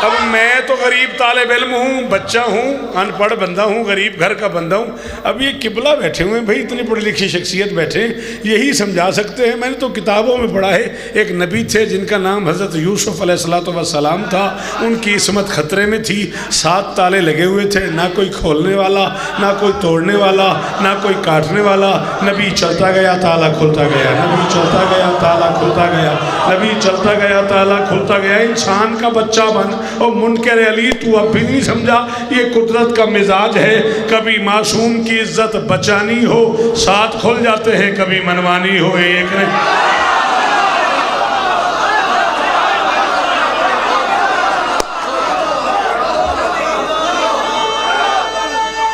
अब मैं तो गरीब तालिब इल्म हूँ, बच्चा हूँ, अनपढ़ बंदा हूँ, गरीब घर का बंदा हूँ। अब ये किबला बैठे हुए हैं भाई, इतनी पढ़ी लिखी शख्सियत बैठे, यही समझा सकते हैं। मैंने तो किताबों में पढ़ा है, एक नबी थे जिनका नाम हज़रत यूसुफ़ अलैहिस्सलाम था। उनकी इस्मत ख़तरे में थी, 7 ताले लगे हुए थे, ना कोई खोलने वाला, ना कोई तोड़ने वाला, ना कोई काटने वाला। नबी चलता गया, ताला खुलता गया। नबी चलता गया, ताला खुलता गया। नबी चलता गया, ताला खुलता गया। इंसान का बच्चा बन और मुनकर अली तू अब भी नहीं समझा, ये कुदरत का मिजाज है। कभी मासूम की इज्जत बचानी हो 7 खुल जाते हैं, कभी मनवानी हो 1 नहीं।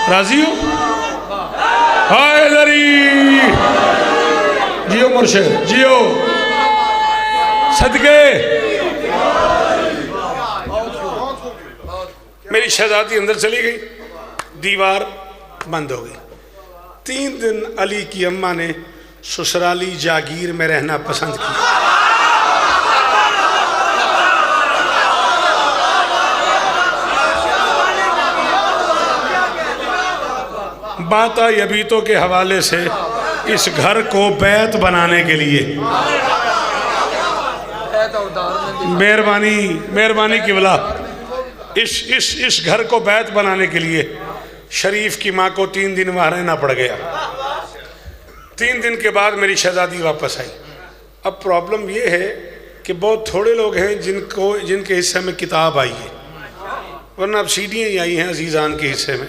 राजी हो? हाय दरी जियो मुर्शिद जियो, सदके। मेरी शहजादी अंदर चली गई, दीवार बंद हो गई। 3 दिन अली की अम्मा ने ससुराली जागीर में रहना पसंद किया। बात आई अबीतों के हवाले से इस घर को बैत बनाने के लिए। मेहरबानी मेहरबानी किबला, इस घर को बैत बनाने के लिए शरीफ की माँ को 3 दिन वहाँ रहना पड़ गया। 3 दिन के बाद मेरी शहजादी वापस आई। अब प्रॉब्लम ये है कि बहुत थोड़े लोग हैं जिनके हिस्से में किताब आई है, वरना अब सीढ़ियाँ ही आई हैं अजीज़ान के हिस्से में।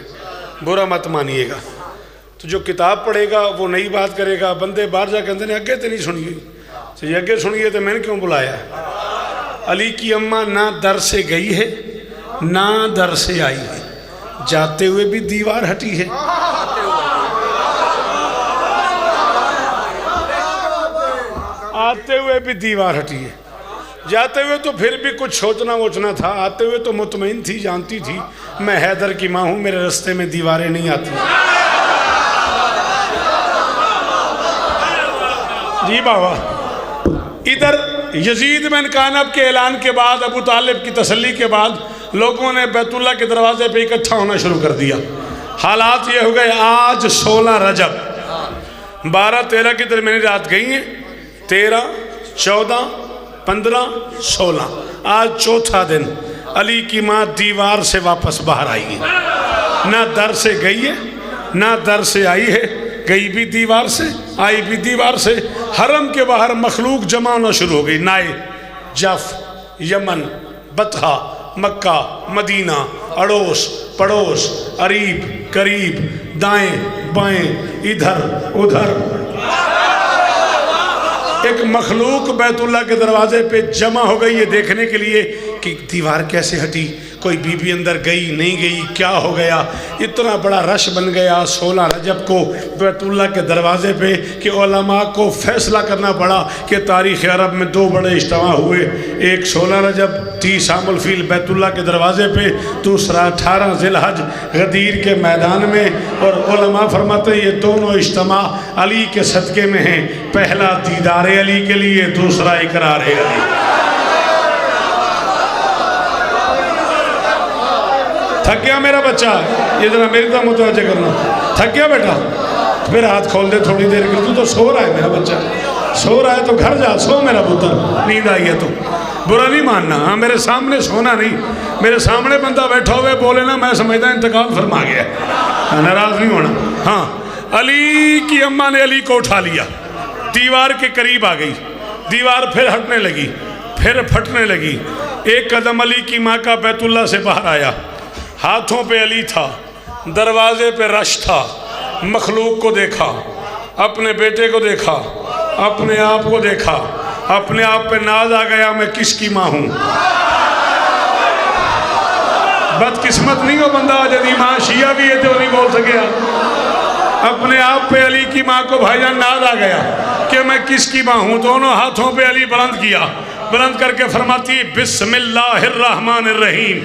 बुरा मत मानिएगा। तो जो किताब पढ़ेगा वो नई बात करेगा। बंदे बाहर जाकर कहते हैं अगे तो नहीं सुनिए, तो ये अगे सुनिए तो मैंने क्यों बुलाया। अली की अम्मा ना दर से गई है ना दर से आई है, जाते हुए भी दीवार हटी है। आते हुए भी दीवार हटी है। जाते हुए तो फिर भी कुछ सोचना वोचना था, आते हुए तो मुतमईन थी, जानती थी मैं हैदर की माँ हूँ, मेरे रास्ते में दीवारें नहीं आती। जी बाबा। इधर यजीद बिन कानब के ऐलान के बाद, अबू तालिब की तसल्ली के बाद लोगों ने बैतुल्ला के दरवाजे पे इकट्ठा होना शुरू कर दिया। हालात ये हो गए, आज 16 रजब 12-13 की दरमियानी रात गई है, 13, 14, 15, 16, आज चौथा दिन। अली की माँ दीवार से वापस बाहर आई है, ना दर से गई है ना दर से आई है। गई भी दीवार से, आई भी दीवार से। हरम के बाहर मखलूक जमा होना शुरू हो गई। नाए, जफ, यमन, बतहा, मक्का, मदीना, अड़ोस पड़ोस, अरीब करीब, दाएं बाएं, इधर उधर। एक मखलूक बैतुल्ला के दरवाजे पे जमा हो गई ये देखने के लिए कि दीवार कैसे हटी, कोई बीबी अंदर गई नहीं गई, क्या हो गया। इतना बड़ा रश बन गया 16 रजब को बैतुल्लाह के दरवाज़े पे कि उलमा को फैसला करना पड़ा कि तारीख़ अरब में 2 बड़े इज्तिमा हुए, एक 16 रजब 30 आमुल फील बैतुल्लाह के दरवाज़े पे, दूसरा 18 ज़िलहज गदीर के मैदान में। और उलमा फरमाते ये दोनों इज्तिमा अली के सदक़े में हैं, पहला दीदार अली के लिए, दूसरा इकरार अली। थक गया मेरा बच्चा, ये जरा मेरी तरफ मुतवज्जो करना, थक गया बेटा, फिर हाथ खोल दे थोड़ी देर के, तू तो सो रहा है मेरा बच्चा, सो रहा है तो घर जा, सो मेरा पुत्र, नींद आई है तो बुरा नहीं मानना। हाँ मेरे सामने सोना नहीं, मेरे सामने बंदा बैठा हुआ बोले ना, मैं समझता इंतकाल फरमा गया, नाराज नहीं होना। हाँ अली की अम्मा ने अली को उठा लिया, दीवार के करीब आ गई, दीवार फिर हटने लगी, फिर फटने लगी। एक कदम अली की माँ का बैतुल्लाह से बाहर आया, हाथों पे अली था, दरवाजे पे रश था, मखलूक को देखा, अपने बेटे को देखा, अपने आप को देखा, अपने आप पे नाज आ गया, मैं किसकी माँ हूँ। बदकिस्मत नहीं हो बंदा यदि माँ शिया भी है तो नहीं बोल सके। अपने आप पे अली की माँ को भाईजान नाज आ गया कि मैं किसकी माँ हूँ। दोनों हाथों पे अली बुलंद किया, बुलंद करके फरमाती बिस्मिल्लाहिर्रहमानिर्रहीम।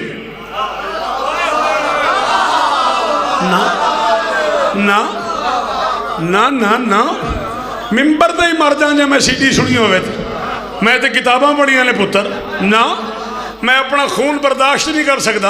ना ना ना ना ना मिंबर ते ही मर जा मैं सीडी सुनी होवे, मैं तो किताबां पढ़िया ने पुत्र ना, मैं अपना खून बर्दाश्त नहीं कर सकता।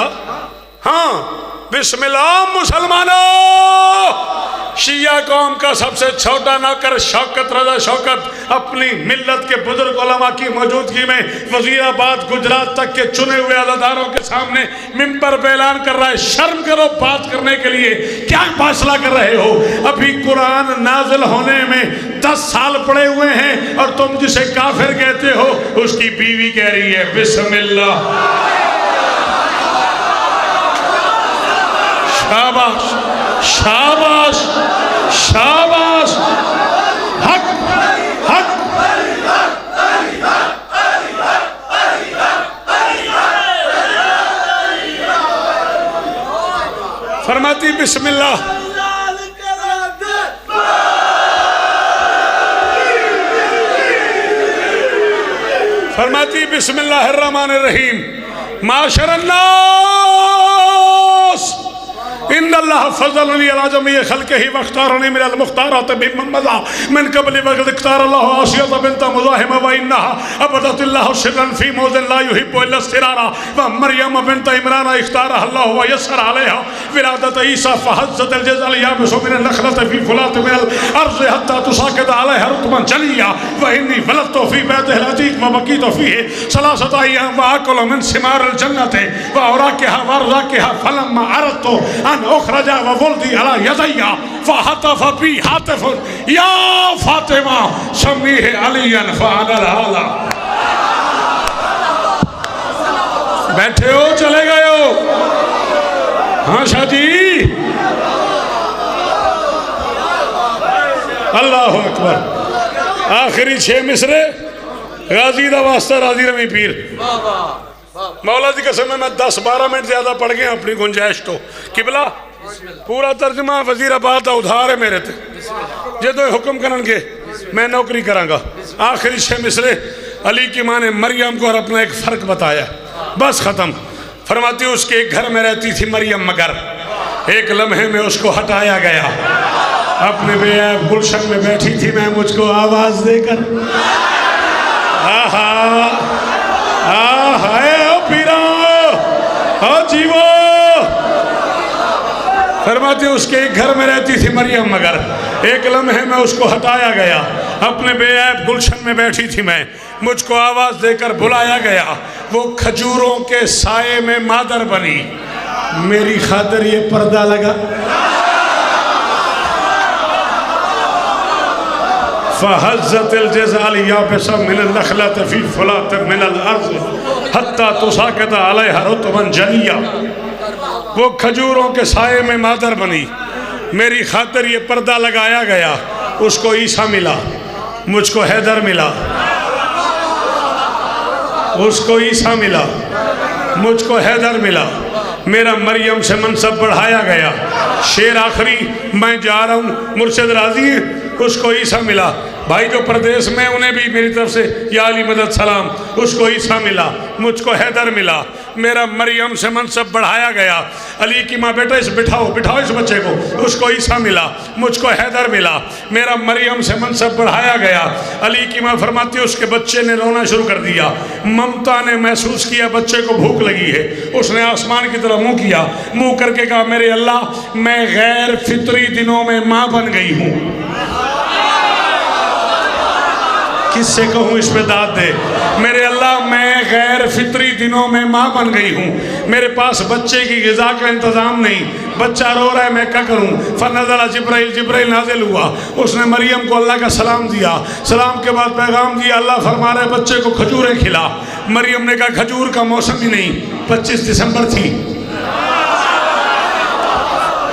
हाँ बिस्मिल्लाह मुसलमानों, शिया कौम का सबसे छोटा नौकर शौकत रजा शौकत अपनी मिल्लत के बुजुर्ग उलमा की मौजूदगी में वजीराबाद गुजरात तक के चुने हुए अदादारों के सामने मिंबर पे ऐलान कर रहा है, शर्म करो बात करने के लिए, क्या फैसला कर रहे हो। अभी कुरान नाजिल होने में 10 साल पड़े हुए हैं और तुम जिसे काफिर कहते हो उसकी बीवी कह रही है बिस्मिल्लाह। शाबाश शाबाश शाबाश, हक हक। फरमाती बिस्मिल्लाह, फरमाती बिस्मिल्लाहिर्रहमानिर्रहीम। माशरन्नास इन्नल्लाह फज़लनी अला जमीइ खल्क़िही वख्तारनी मिनल मुख्तारात बिमम्मदा मिन क़ब्लि वक़द इख्तारल्लाहु आसियत बिन्त मुज़ाहिम व इन्नहा अबदतिल्लाहु सिर्रन फ़ी मौज़िन ला युहिब्बु इल्ला इस्तिरारा व मरियम बिन्त इमरान इख्तारहा अल्लाहु व यस्सर अलैहा विलादत ईसा फ़हज़्ज़तिल जज़ल याबिसु मिनन नख़लति फ़ी फ़ुलाति मिनल अर्ज़ हत्ता तुसाक़ित अलैहा रुतबन जलिया व इन्नी वलदतु फ़ी बैतिल अतीक़ व बक़ीतु फ़ीहि सलासत अय्याम व आकुलु मिन सिमारिल जन्नति व औराक़िहा व अर्ज़ाक़िहा फ़लम्मा अरदतु उखरजा व वल्दी अला यदैया फहतफ बी हातिफुन या फातिमा समीह अलियन फअनल आला। बैठे हो चले गए हो? हाँ शाह जी, अल्लाह अकबर। आखिरी 6 मिसरे गाजी दा वास्ता राजी रमी पीर। मौला की कसम है मैं 10-12 मिनट ज्यादा पढ़ गया अपनी गुंजाइश तो। किबला पूरा तर्जमा वजीराबाद का उधार है मेरे ते, जो हुक्म करनगे मैं नौकरी करांगा। आखिरी 6 मिसरे अली की माँ ने मरियम को और अपना एक फ़र्क बताया, बस ख़त्म। फरमाती उसके एक घर में रहती थी मरियम, मगर एक लम्हे में उसको हटाया गया। अपने बेऐब गुलशन में बैठी थी मैं, मुझको आवाज़ देकर आहा हाय पीरा जीवो। फरमाती उसके एक घर में रहती थी मरियम, मगर एक लम्हे में उसको हटाया गया। अपने बेऐब गुलशन में बैठी थी मैं, मुझको आवाज़ देकर बुलाया गया। वो खजूरों के साये में मादर बनी, मेरी खातिर ये पर्दा लगा। फ़हज़्ज़तिल जज़ाल याबिसा मिनन नख़लति फ़ी फ़ुलाति मिनल अर्ज़ हत्ता तुसाक़ित अलैहा रुतबन जनिया। वो खजूरों के साये में मादर बनी, मेरी खातिर ये पर्दा लगाया गया। उसको ईसा मिला, मुझको हैदर मिला, उसको ईसा मिला, मुझको हैदर मिला, मेरा मरियम से मनसब बढ़ाया गया। शेर आखिरी, मैं जा रहा हूँ, मुर्शिद राजी है, उसको ईसा मिला। भाई जो प्रदेश में, उन्हें भी मेरी तरफ से या अली मदद सलाम, उसको ईसा मिला, मुझको हैदर मिला, मेरा मरियम से मनसब बढ़ाया गया। अली की माँ, बेटा इस बिठाओ बिठाओ इस बच्चे को, उसको ईसा मिला, मुझको हैदर मिला, मेरा मरियम से मनसब बढ़ाया गया। अली की माँ फरमाती है उसके बच्चे ने रोना शुरू कर दिया। ममता ने महसूस किया बच्चे को भूख लगी है, उसने आसमान की तरफ मुँह किया, मुँह करके कहा मेरे अल्लाह मैं गैर फितरी दिनों में माँ बन गई हूँ। किससे कहूँ इस पे दाद दे। मेरे अल्लाह मैं गैर फितरी दिनों में माँ बन गई हूँ, मेरे पास बच्चे की ग़िज़ा का इंतज़ाम नहीं, बच्चा रो रहा है, मैं क्या करूँ। फ़नज़ला जिब्राइल, जिब्राइल नाज़िल हुआ, उसने मरियम को अल्लाह का सलाम दिया, सलाम के बाद पैगाम दिया, अल्लाह फरमा रहे बच्चे को खजूरें खिला। मरियम ने कहा खजूर का मौसम ही नहीं, 25 दिसंबर थी,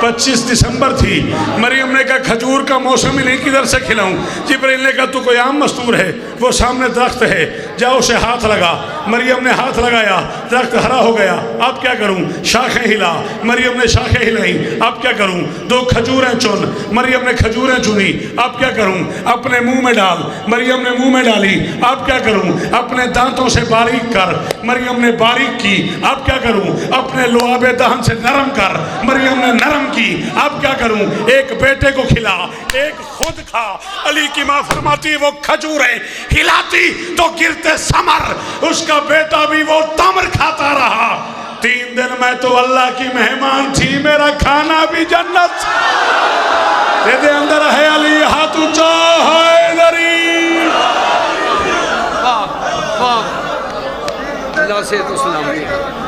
25 दिसंबर थी। मरियम ने कहा खजूर का मौसम ही नहीं, किधर से खिलाऊं। जिब्राइल ने कहा तू कोई आम मस्तूर है, वो सामने दरख्त है, जाओ उसे हाथ लगा। मरियम ने हाथ लगाया, दरख्त हरा हो गया, अब क्या करूं। शाखें हिला, मरियम ने शाखें हिलाई, अब क्या करूं। 2 खजूरें चुन, मरियम ने खजूरें चुनी, अब क्या करूं। अपने मुंह में डाल, मरियम ने मुंह में डाली, अब क्या करूं। अपने दांतों से बारीक कर, मरियम ने बारीक की, अब क्या करूं। अपने लुआबे दहन से नरम कर, मरियम ने नरम की, अब क्या करूं। एक बेटे को खिला, एक खुद खा। अली की माँ फरमाती वो खजूरें हिलाती तो गिरते समर, उसका बेटा भी वो तमर खाता रहा। 3 दिन मैं तो अल्लाह की मेहमान थी, मेरा खाना भी जन्नत। तेरे अंदर है अली, हाथ ऊंचा हैदरी। वाह वाह, अल्लाह से तो सलाम।